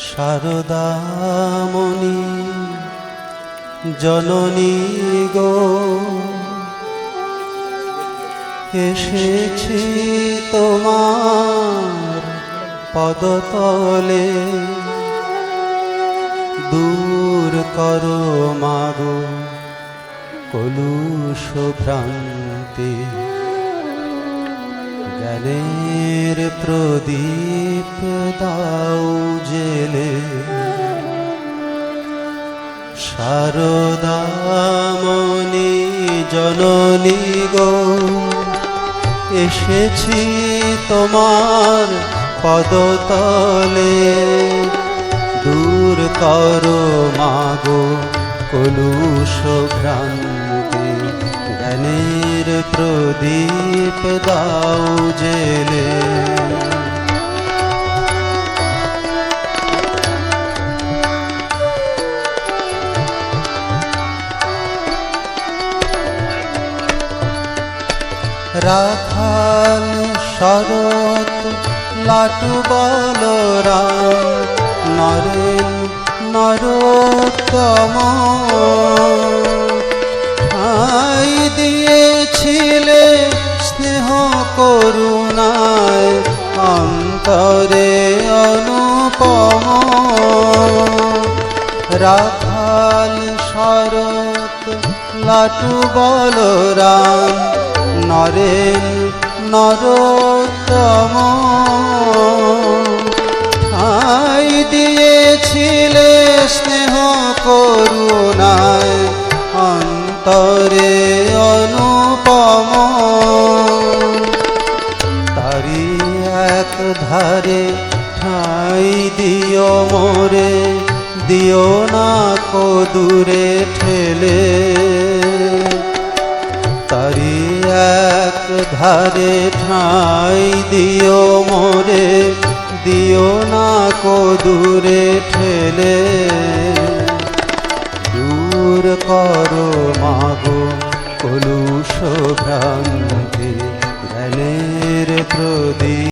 শারদামণি জননী গো, এসেছি তোমার পদতলে, দূর করো মাগো কলুষ ভ্রান্তি, জ্ঞানের প্রদীপ দাও জেলে। শারদামণি জননী গো, এসেছি তোমার পদতলে, দূর করো মাগো কলুষ ভ্রান্তি, জ্ঞানের প্রদীপ দাও জেলে। রাখাল শরৎ লাটু বলরাম, নরেন নরোত্তম, ঠাঁই দিয়েছিলে স্নেহ করুণায় অন্তরে অনুপম। রাখাল শরৎ লাটু বলরাম, নরেন নরোত্তম, ঠাঁই দিয়েছিলে স্নেহ করুণায় অন্তরে অনুপম। তারি এক ধারে ঠাঁই দিও মোরে, দিও না কো দূরে ঠেলে। তারি এক ধারে ঠাঁই দিও মোরে, দিও না কো দূরে ঠেলে। দূর করো মাগো কলুষ ভ্রান্তি, জ্ঞানের প্রদীপ